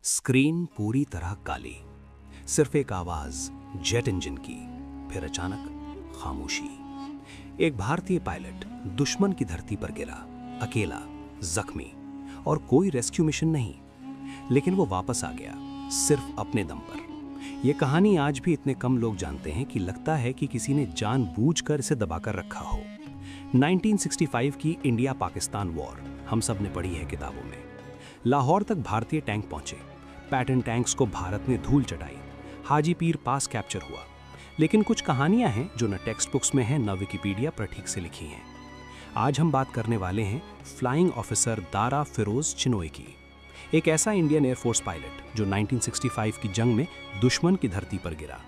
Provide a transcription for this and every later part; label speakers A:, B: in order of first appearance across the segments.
A: Screen पूरी तरह काली, सिर्फ एक आवाज जेट इंजन की। फिर अचानक खामोशी। एक भारतीय पायलट दुश्मन की धरती पर गिरा, अकेला, जख्मी, और कोई रेस्क्यू मिशन नहीं। लेकिन वो वापस आ गया, सिर्फ अपने दम पर। यह कहानी आज भी इतने कम लोग जानते हैं कि लगता है कि किसी ने जानबूझकर इसे दबाकर रखा हो। 1965 की इंडिया पाकिस्तान वॉर हम सब ने पढ़ी है किताबों में। लाहौर तक भारतीय टैंक पहुंचे, पैटर्न टैंक्स को भारत ने धूल चटाई, हाजी पीर पास कैप्चर हुआ। लेकिन कुछ कहानियां हैं जो न टेक्स्ट बुक्स में हैं, न विकिपीडिया पर ठीक से लिखी हैं। आज हम बात करने वाले हैं फ्लाइंग ऑफिसर दारा फिरोज चिनॉय की। एक ऐसा इंडियन एयरफोर्स पायलट जो 1965 की जंग में दुश्मन की धरती पर गिरा,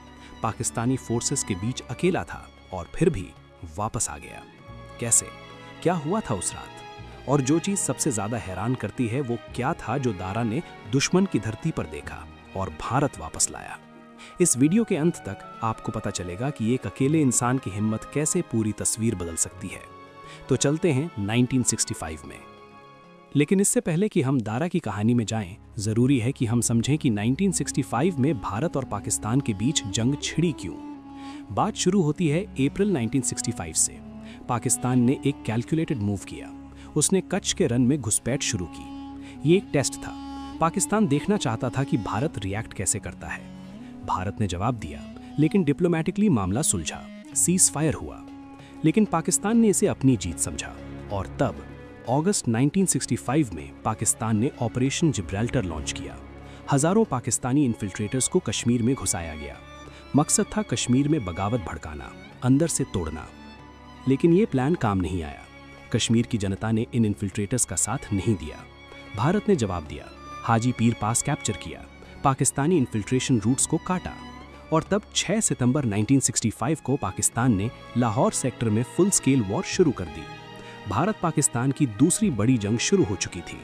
A: पाकिस्तानी फोर्सेस के बीच अकेला था और फिर भी वापस आ गया। कैसे, क्या हुआ था उस रात? और जो चीज सबसे ज्यादा हैरान करती है वो क्या था जो दारा ने दुश्मन की धरती पर देखा और भारत वापस लाया। इस वीडियो के अंत तक आपको पता चलेगा कि एक अकेले इंसान की हिम्मत कैसे पूरी तस्वीर बदल सकती है। तो चलते हैं 1965 में। लेकिन इससे पहले कि हम दारा की कहानी में जाएं, जरूरी है कि हम समझें कि 1965 में भारत और पाकिस्तान के बीच जंग छिड़ी क्यों। बात शुरू होती है अप्रैल 1965 से। पाकिस्तान ने एक कैलकुलेटेड मूव किया। उसने कच्छ के रन में घुसपैठ शुरू की। ये एक टेस्ट था। पाकिस्तान देखना चाहता था कि भारत रिएक्ट कैसे करता है। भारत ने जवाब दिया, लेकिन डिप्लोमेटिकली मामला सुलझा, सीज फायर हुआ। लेकिन पाकिस्तान ने इसे अपनी जीत समझा और तब अगस्त 1965 में पाकिस्तान ने ऑपरेशन जिब्राल्टर लॉन्च किया। हजारों पाकिस्तानी इन्फिल्ट्रेटर्स को कश्मीर में घुसाया गया। मकसद था कश्मीर में बगावत भड़काना, अंदर से तोड़ना। लेकिन ये प्लान काम नहीं आया। कश्मीर की जनता ने इन इन्फिल्ट्रेटर्स का साथ नहीं दिया। भारत ने जवाब दिया, हाजी पीर पास कैप्चर किया, पाकिस्तानी इन्फिल्ट्रेशन रूट्स को काटा। और तब 6 सितंबर 1965 को पाकिस्तान ने लाहौर सेक्टर में फुल स्केल वॉर शुरू कर दी। भारत पाकिस्तान की दूसरी बड़ी जंग शुरू हो चुकी थी।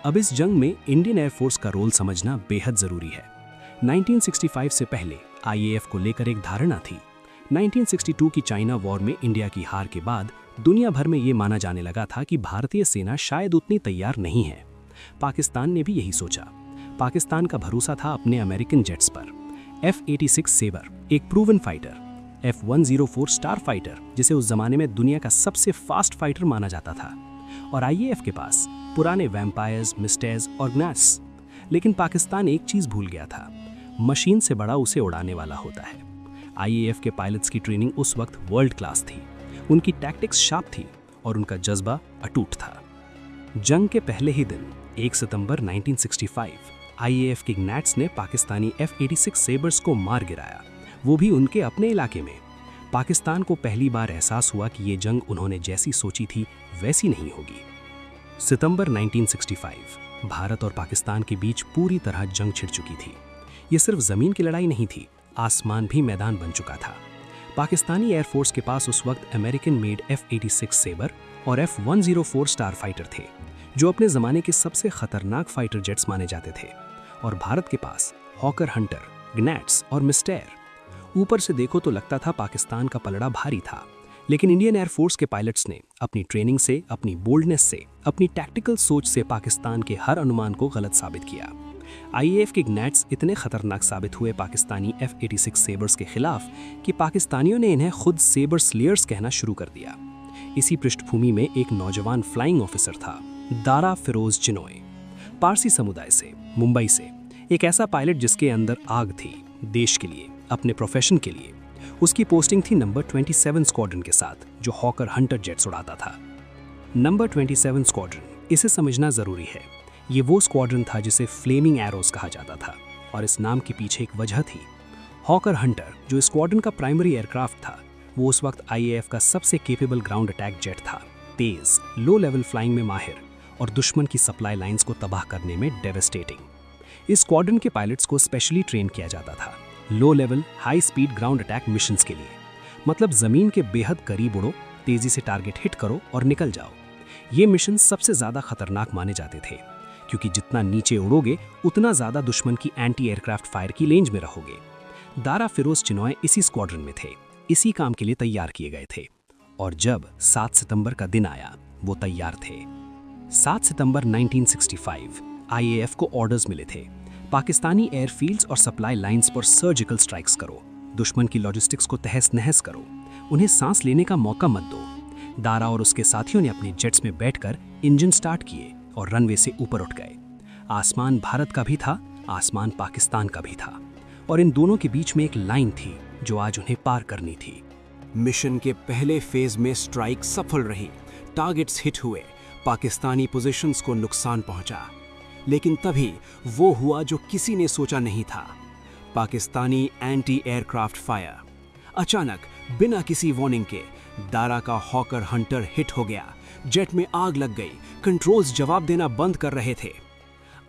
A: अब इस जंग में इंडियन एयरफोर्स का रोल समझना बेहद जरूरी है। 1965 से पहले आईएएफ को लेकर एक धारणा थी। 1962 की चाइना वॉर में इंडिया की हार के बाद दुनिया भर में ये माना जाने लगा था कि भारतीय सेना शायद उतनी तैयार नहीं है। पाकिस्तान ने भी यही सोचा। पाकिस्तान का भरोसा था अपने अमेरिकन जेट्स पर। F-86 सेबर एक proven fighter, F-104 star fighter जिसे उस जमाने में दुनिया का सबसे फास्ट फाइटर माना जाता था, और आईएएफ के पास पुराने वैम्पायर्स, मिस्टेज और ग्नास। लेकिन पाकिस्तान एक चीज भूल गया था, मशीन से बड़ा उसे उड़ाने वाला होता है। आईएएफ के पायलट्स की ट्रेनिंग उस वक्त वर्ल्ड क्लास थी, उनकी टैक्टिक्स शार्प थी और उनका जज्बा अटूट था। जंग के पहले ही दिन 1 सितंबर 1965 आईएएफ के ग्नैट्स ने पाकिस्तानी F-86 सेबर्स को मार गिराया, वो भी उनके अपने इलाके में। पाकिस्तान को पहली बार एहसास हुआ कि ये जंग उन्होंने जैसी सोची थी वैसी नहीं होगी। सितंबर 1965 भारत और पाकिस्तान के बीच पूरी तरह जंग छिड़ चुकी थी। ये सिर्फ जमीन की लड़ाई नहीं थी, आसमान भी मैदान बन चुका था। पाकिस्तानी एयरफोर्स के पास उस वक्त अमेरिकन मेड F-86 सेबर और F-104 स्टार फाइटर थे, जो अपने जमाने के सबसे खतरनाक फाइटर जेट्स माने जाते थे। और भारत के पास हॉकर हंटर, ग्नैट्स और मिस्टेर। ऊपर से देखो तो लगता था पाकिस्तान का पलड़ा भारी था, लेकिन इंडियन एयरफोर्स के पायलट्स ने अपनी ट्रेनिंग से, अपनी बोल्डनेस से, अपनी टैक्टिकल सोच से पाकिस्तान के हर अनुमान को गलत साबित किया। आईएएफ के ग्नैट्स इतने खतरनाक साबित हुए पाकिस्तानी F-86 सेबर्स के खिलाफ कि पाकिस्तानियों ने इन्हें खुद सेबर स्लेयर्स कहना शुरू कर दिया। इसी पृष्ठभूमि में एक नौजवान फ्लाइंग ऑफिसर था, दारा फिरोज चिनॉय, पारसी समुदाय से, मुंबई से। एक ऐसा पायलट जिसके अंदर आग थी, देश के लिए, अपने प्रोफेशन के लिए। उसकी पोस्टिंग थी नंबर 27 स्क्वाड्रन के साथ, जो हॉकर हंटर जेट्स उड़ाता था। नंबर 27 स्क्वाड्रन, इसे समझना जरूरी है। ये वो स्क्वाड्रन था जिसे फ्लेमिंग एरोज कहा जाता था, और इस नाम के पीछे एक वजह थी। हॉकर हंटर, जो स्क्वाड्रन का प्राइमरी एयरक्राफ्ट था, वो उस वक्त आईएएफ का सबसे केपेबल ग्राउंड अटैक जेट था। तेज, लो लेवल फ्लाइंग में माहिर और दुश्मन की सप्लाई लाइंस को तबाह करने में डेवेस्टेटिंग। इस स्क्वाड्रन के पायलट्स को स्पेशली ट्रेन किया जाता था low level, high speed ground attack missions के लिए। मतलब जमीन के बेहद करीब उड़ो, तेजी से टारगेट हिट करो और निकल जाओ। ये मिशन सबसे ज्यादा खतरनाक माने जाते थे, क्योंकि जितना नीचे उड़ोगे उतना ज्यादा दुश्मन की एंटी एयरक्राफ्ट फायर की रेंज में रहोगे। दारा फिरोज चिनॉय इसी स्क्वाड्रन में थे, इसी काम के लिए तैयार किए गए थे। और जब 7 सितंबर का दिन आया, वो तैयार थे। 7 सितंबर 1965 आईएएफ को ऑर्डर्स मिले थे। पाकिस्तानी एयरफील्ड्स और सप्लाई लाइंस पर सर्जिकल स्ट्राइक्स करो, दुश्मन की लॉजिस्टिक्स को तहस नहस करो, उन्हें सांस लेने का मौका मत दो। दारा और उसके साथियों ने अपने जेट्स में बैठकर इंजन स्टार्ट किए और रनवे से ऊपर उठ गए। आसमान भारत का भी था, आसमान पाकिस्तान का भी था, और इन दोनों के बीच में एक लाइन थी जो आज उन्हें पार करनी थी।
B: मिशन के पहले फेज में स्ट्राइक सफल रही, टारगेट्स हिट हुए, पाकिस्तानी पोजीशंस को नुकसान पहुंचा। लेकिन तभी वो हुआ जो किसी ने सोचा नहीं था, पाकिस्तानी एंटी एयरक्राफ्ट फायर। अचानक बिना किसी वार्निंग के दारा का हॉकर हंटर हिट हो गया, जेट में आग लग गई, कंट्रोल्स जवाब देना बंद कर रहे थे।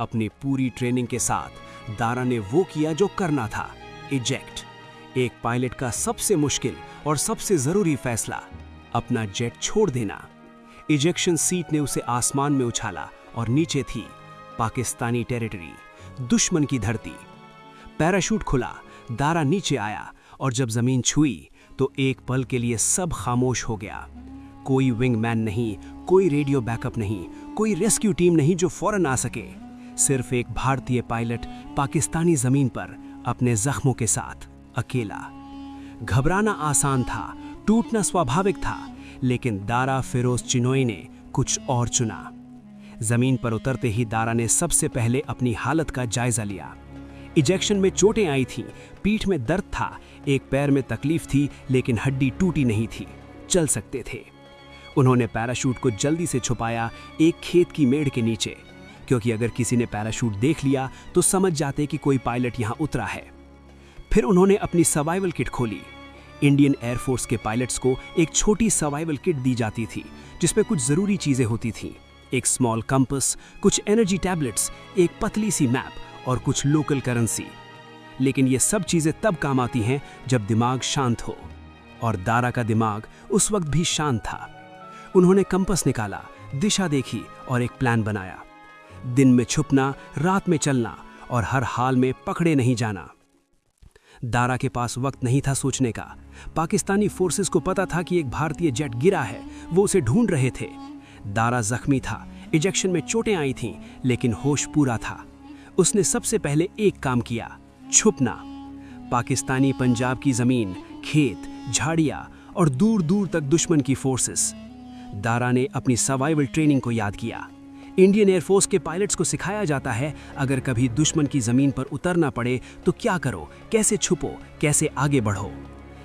B: अपनी पूरी ट्रेनिंग के साथ दारा ने वो किया जो करना था, इजेक्ट। एक पायलट का सबसे मुश्किल और सबसे जरूरी फैसला, अपना जेट छोड़ देना। इजेक्शन सीट ने उसे आसमान में उछाला और नीचे थी पाकिस्तानी टेरिटरी, दुश्मन की धरती। पैराशूट खुला, दारा नीचे आया और जब जमीन छुई तो एक पल के लिए सब खामोश हो गया। कोई विंगमैन नहीं, कोई रेडियो बैकअप नहीं, कोई रेस्क्यू टीम नहीं जो फौरन आ सके। सिर्फ एक भारतीय पायलट पाकिस्तानी जमीन पर अपने जख्मों के साथ अकेला। घबराना आसान था, टूटना स्वाभाविक था, लेकिन दारा फिरोज चिनोई ने कुछ और चुना। जमीन पर उतरते ही दारा ने सबसे पहले अपनी हालत का जायजा लिया। इजेक्शन में चोटें आई थीं, पीठ में दर्द था, एक पैर में तकलीफ थी, लेकिन हड्डी टूटी नहीं थी, चल सकते थे। उन्होंने पैराशूट को जल्दी से छुपाया एक खेत की मेड़ के नीचे, क्योंकि अगर किसी ने पैराशूट देख लिया तो समझ जाते कि कोई पायलट यहां उतरा है। फिर उन्होंने अपनी सर्वाइवल किट खोली। इंडियन एयरफोर्स के पायलट्स को एक छोटी सर्वाइवल किट दी जाती थी जिसमें कुछ जरूरी चीजें होती थीं, एक स्मॉल कंपास, कुछ एनर्जी टैबलेट्स, एक पतली सी मैप और कुछ लोकल करेंसी। लेकिन ये सब चीजें तब काम आती हैं जब दिमाग शांत हो, और दारा का दिमाग उस वक्त भी शांत था। उन्होंने कंपास निकाला, दिशा देखी और एक प्लान बनाया। दिन में छुपना, रात में चलना और हर हाल में पकड़े नहीं जाना। दारा के पास वक्त नहीं था सोचने का। पाकिस्तानी फोर्सेस को पता था कि एक भारतीय जेट गिरा है, वो उसे ढूंढ रहे थे। दारा जख्मी था, इजेक्शन में चोटें आई थीं, लेकिन होश पूरा था। उसने सबसे पहले एक काम किया, छुपना। पाकिस्तानी पंजाब की जमीन, खेत, झाड़ियां और दूर दूर तक दुश्मन की फोर्सेस। दारा ने अपनी सर्वाइवल ट्रेनिंग को याद किया। इंडियन एयरफोर्स के पायलट्स को सिखाया जाता है, अगर कभी दुश्मन की जमीन पर उतरना पड़े तो क्या करो, कैसे छुपो, कैसे आगे बढ़ो।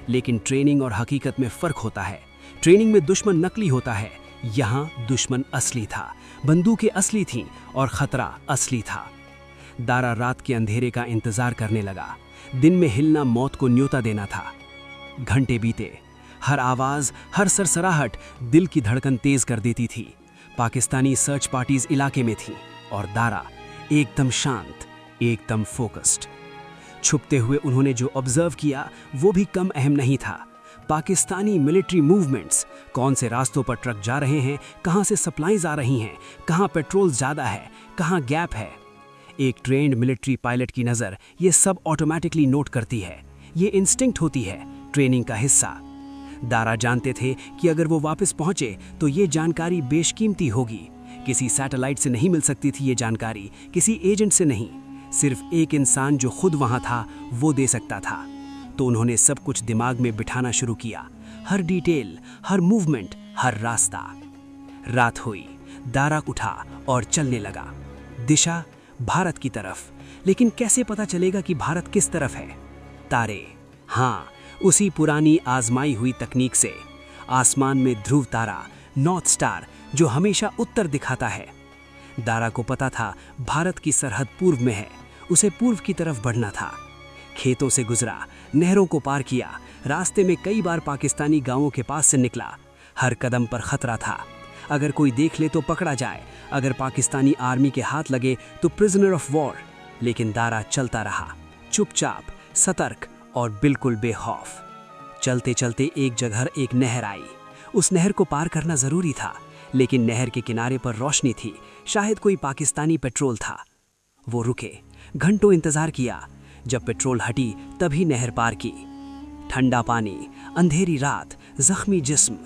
B: लेकिन ट्रेनिंग और हकीकत में फर्क होता है। ट्रेनिंग में दुश्मन नकली होता है, यहाँ दुश्मन असली था, बंदूकें असली थीं और खतरा असली था। दारा रात के अंधेरे का इंतजार करने लगा। दिन में हिलना मौत को न्योता देना था। घंटे बीते, हर आवाज, हर सरसराहट दिल की धड़कन तेज कर देती थी। पाकिस्तानी सर्च पार्टीज इलाके में थीं और दारा एकदम शांत, एकदम फोकस्ड। छुपते हुए उन्होंने जो ऑब्जर्व किया वो भी कम अहम नहीं था। पाकिस्तानी मिलिट्री मूवमेंट्स, कौन से रास्तों पर ट्रक जा रहे हैं, कहां से सप्लाईज आ रही हैं, कहां पेट्रोल ज्यादा है, कहां गैप है। एक ट्रेन्ड मिलिट्री पायलट की नज़र ये सब ऑटोमेटिकली नोट करती है। ये इंस्टिंक्ट होती है, ट्रेनिंग का हिस्सा। दारा जानते थे कि अगर वो वापस पहुंचे तो ये जानकारी बेशकीमती होगी। किसी सैटेलाइट से नहीं मिल सकती थी ये जानकारी, किसी एजेंट से नहीं, सिर्फ एक इंसान जो खुद वहां था वो दे सकता था। तो उन्होंने सब कुछ दिमाग में बिठाना शुरू किया, हर डिटेल, हर मूवमेंट, हर रास्ता। रात हुई, दारा उठा और चलने लगा। दिशा भारत की तरफ, लेकिन कैसे पता चलेगा कि भारत किस तरफ है? तारे, हाँ, उसी पुरानी आजमाई हुई तकनीक से। आसमान में ध्रुव तारा, नॉर्थ स्टार, जो हमेशा उत्तर दिखाता है। दारा को पता था भारत की सरहद पूर्व में है, उसे पूर्व की तरफ बढ़ना था। खेतों से गुजरा, नहरों को पार किया, रास्ते में कई बार पाकिस्तानी गांवों के पास से निकला। हर कदम पर खतरा था, अगर कोई देख ले तो पकड़ा जाए, अगर पाकिस्तानी आर्मी के हाथ लगे तो प्रिजनर ऑफ वॉर। लेकिन दारा चलता रहा, चुपचाप, सतर्क और बिल्कुल बेखौफ। चलते चलते एक जगह एक नहर आई। उस नहर को पार करना जरूरी था, लेकिन नहर के किनारे पर रोशनी थी, शायद कोई पाकिस्तानी पेट्रोल था। वो रुके, घंटों इंतजार किया। जब पेट्रोल हटी तभी नहर पार की। ठंडा पानी, अंधेरी रात, जख्मी जिस्म।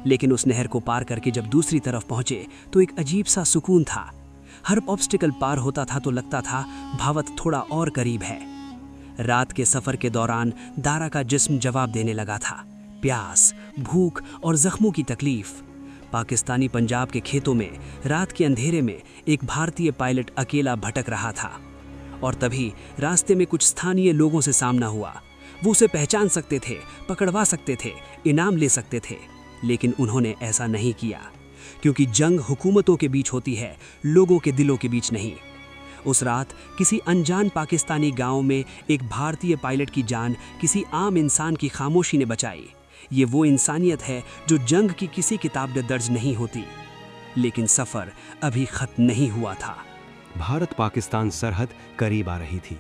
B: लेकिन उस नहर को पार करके जब दूसरी तरफ पहुंचे तो एक अजीब सा सुकून था। हर ऑब्स्टिकल पार होता था तो लगता था भारत थोड़ा और करीब है। रात के सफर के दौरान दारा का जिस्म जवाब देने लगा था। प्यास, भूख और जख्मों की तकलीफ। पाकिस्तानी पंजाब के खेतों में रात के अंधेरे में एक भारतीय पायलट अकेला भटक रहा था और तभी रास्ते में कुछ स्थानीय लोगों से सामना हुआ। वो उसे पहचान सकते थे, पकड़वा सकते थे, इनाम ले सकते थे, लेकिन उन्होंने ऐसा नहीं किया क्योंकि जंग हुकूमतों के बीच होती है, लोगों के दिलों के बीच नहीं। उस रात किसी अनजान पाकिस्तानी गांव में एक भारतीय पायलट की जान किसी आम इंसान की खामोशी ने बचाई। ये वो इंसानियत है जो जंग की किसी किताब में दर्ज नहीं होती। लेकिन सफ़र अभी ख़त्म नहीं हुआ था।
A: भारत पाकिस्तान सरहद करीब आ रही थी,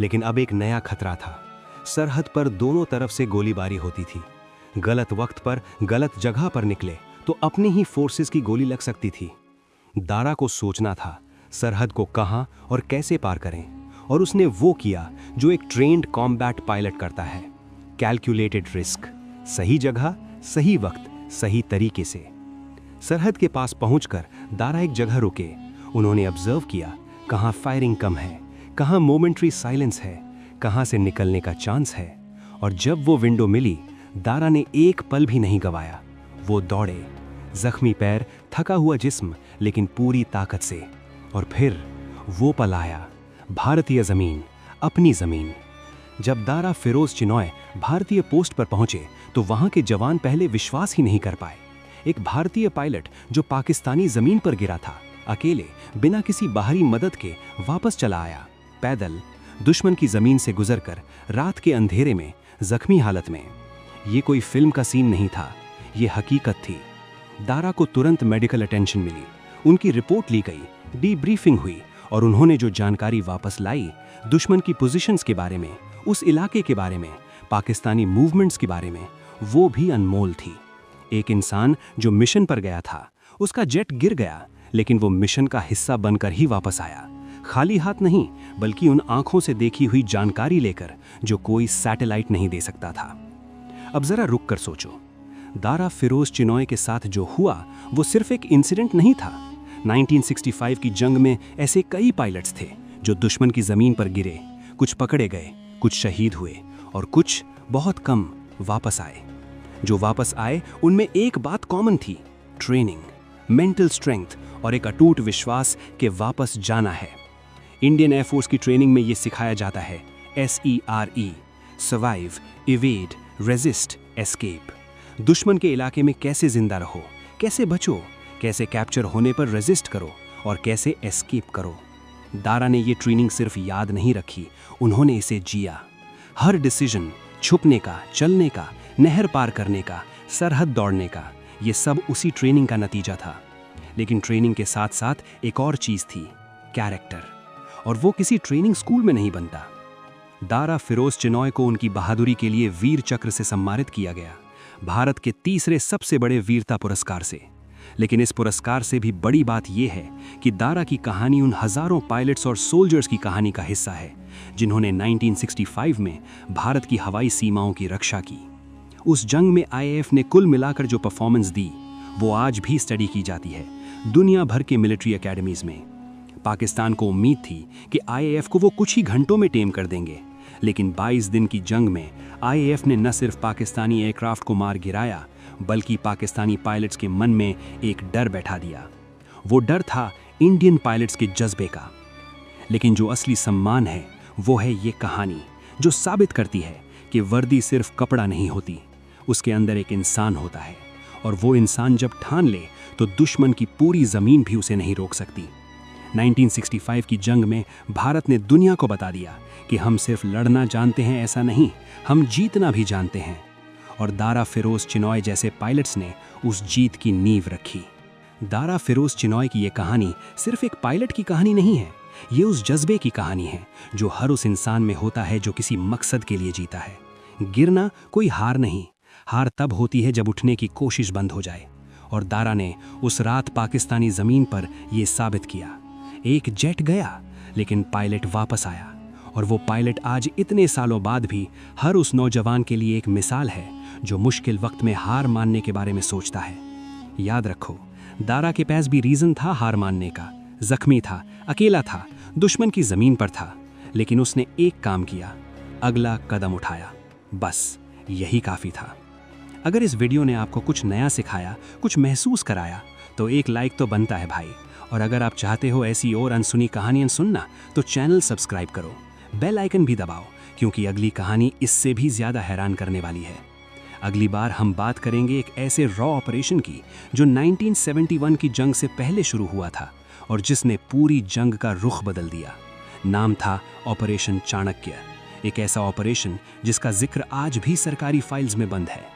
A: लेकिन अब एक नया खतरा था। सरहद पर दोनों तरफ से गोलीबारी होती थी। गलत वक्त पर गलत जगह पर निकले तो अपनी ही फोर्सेस की गोली लग सकती थी। दारा को सोचना था सरहद को कहां और कैसे पार करें, और उसने वो किया जो एक ट्रेन्ड कॉम्बैट पायलट करता है। कैलकुलेटेड रिस्क, सही जगह, सही वक्त, सही तरीके से। सरहद के पास पहुंचकर दारा एक जगह रुके। उन्होंने ऑब्जर्व किया कहां फायरिंग कम है, कहां मोमेंट्री साइलेंस है, कहां से निकलने का चांस है। और जब वो विंडो मिली, दारा ने एक पल भी नहीं गवाया। वो दौड़े, जख्मी पैर, थका हुआ जिस्म, लेकिन पूरी ताकत से। और फिर वो पल आया, भारतीय जमीन, अपनी जमीन। जब दारा फिरोज चिनॉय भारतीय पोस्ट पर पहुंचे तो वहां के जवान पहले विश्वास ही नहीं कर पाए। एक भारतीय पायलट जो पाकिस्तानी जमीन पर गिरा था, अकेले, बिना किसी बाहरी मदद के वापस चला आया, पैदल, दुश्मन की जमीन से गुजरकर, रात के अंधेरे में, जख्मी हालत में। ये कोई फिल्म का सीन नहीं था, ये हकीकत थी। दारा को तुरंत मेडिकल अटेंशन मिली, उनकी रिपोर्ट ली गई, डीब्रीफिंग हुई, और उन्होंने जो जानकारी वापस लाई, दुश्मन की पोजीशंस के बारे में, उस इलाके के बारे में, पाकिस्तानी मूवमेंट्स के बारे में, वो भी अनमोल थी। एक इंसान जो मिशन पर गया था, उसका जेट गिर गया, लेकिन वो मिशन का हिस्सा बनकर ही वापस आया, खाली हाथ नहीं, बल्कि उन आंखों से देखी हुई जानकारी लेकर जो कोई सैटेलाइट नहीं दे सकता था। अब जरा रुक कर सोचो, दारा फिरोज चिनॉय के साथ जो हुआ वो सिर्फ एक इंसिडेंट नहीं था। 1965 की जंग में ऐसे कई पायलट्स थे जो दुश्मन की जमीन पर गिरे, कुछ पकड़े गए, कुछ शहीद हुए, और कुछ, बहुत कम, वापस आए। जो वापस आए उनमें एक बात कॉमन थी, ट्रेनिंग, मेंटल स्ट्रेंथ और एक अटूट विश्वास के वापस जाना है। इंडियन एयरफोर्स की ट्रेनिंग में ये सिखाया जाता है, SERE, survive, evade, resist, escape. दुश्मन के इलाके में कैसे जिंदा रहो, कैसे बचो, कैसे कैप्चर होने पर रेजिस्ट करो और कैसे एस्केप करो। दारा ने ये ट्रेनिंग सिर्फ याद नहीं रखी, उन्होंने इसे जिया। हर डिसीजन, छुपने का, चलने का, नहर पार करने का, सरहद दौड़ने का, ये सब उसी ट्रेनिंग का नतीजा था। लेकिन ट्रेनिंग के साथ साथ एक और चीज थी, कैरेक्टर, और वो किसी ट्रेनिंग स्कूल में नहीं बनता। दारा फिरोज चिनॉय को उनकी बहादुरी के लिए वीर चक्र से सम्मानित किया गया, भारत के तीसरे सबसे बड़े वीरता पुरस्कार से। लेकिन इस पुरस्कार से भी बड़ी बात यह है कि दारा की कहानी उन हजारों पायलट्स और सोल्जर्स की कहानी का हिस्सा है जिन्होंने 1965 में भारत की हवाई सीमाओं की रक्षा की। उस जंग में IAF ने कुल मिलाकर जो परफॉर्मेंस दी, वो आज भी स्टडी की जाती है दुनिया भर के मिलिट्री एकेडमीज में। पाकिस्तान को उम्मीद थी कि IAF को वो कुछ ही घंटों में टेम कर देंगे, लेकिन 22 दिन की जंग में IAF ने न सिर्फ पाकिस्तानी एयरक्राफ्ट को मार गिराया, बल्कि पाकिस्तानी पायलट्स के मन में एक डर बैठा दिया। वो डर था इंडियन पायलट्स के जज्बे का। लेकिन जो असली सम्मान है वो है ये कहानी, जो साबित करती है कि वर्दी सिर्फ कपड़ा नहीं होती, उसके अंदर एक इंसान होता है, और वो इंसान जब ठान ले तो दुश्मन की पूरी जमीन भी उसे नहीं रोक सकती। 1965 की जंग में भारत ने दुनिया को बता दिया कि हम सिर्फ लड़ना जानते हैं ऐसा नहीं, हम जीतना भी जानते हैं। और दारा फिरोज चिनॉय जैसे पायलट्स ने उस जीत की नींव रखी। दारा फिरोज चिनॉय की ये कहानी सिर्फ एक पायलट की कहानी नहीं है, ये उस जज्बे की कहानी है जो हर उस इंसान में होता है जो किसी मकसद के लिए जीता है। गिरना कोई हार नहीं, हार तब होती है जब उठने की कोशिश बंद हो जाए। और दारा ने उस रात पाकिस्तानी जमीन पर यह साबित किया। एक जेट गया, लेकिन पायलट वापस आया, और वो पायलट आज इतने सालों बाद भी हर उस नौजवान के लिए एक मिसाल है जो मुश्किल वक्त में हार मानने के बारे में सोचता है। याद रखो, दारा के पास भी रीजन था हार मानने का,
B: जख्मी था, अकेला था, दुश्मन की जमीन पर था, लेकिन उसने एक काम किया, अगला कदम उठाया। बस यही काफी था। अगर इस वीडियो ने आपको कुछ नया सिखाया, कुछ महसूस कराया, तो एक लाइक तो बनता है भाई। और अगर आप चाहते हो ऐसी और अनसुनी कहानियां सुनना, तो चैनल सब्सक्राइब करो, बेल आइकन भी दबाओ, क्योंकि अगली कहानी इससे भी ज्यादा हैरान करने वाली है। अगली बार हम बात करेंगे एक ऐसे रॉ ऑपरेशन की जो 1971 की जंग से पहले शुरू हुआ था और जिसने पूरी जंग का रुख बदल दिया। नाम था ऑपरेशन चाणक्य। एक ऐसा ऑपरेशन जिसका जिक्र आज भी सरकारी फाइल्स में बंद है।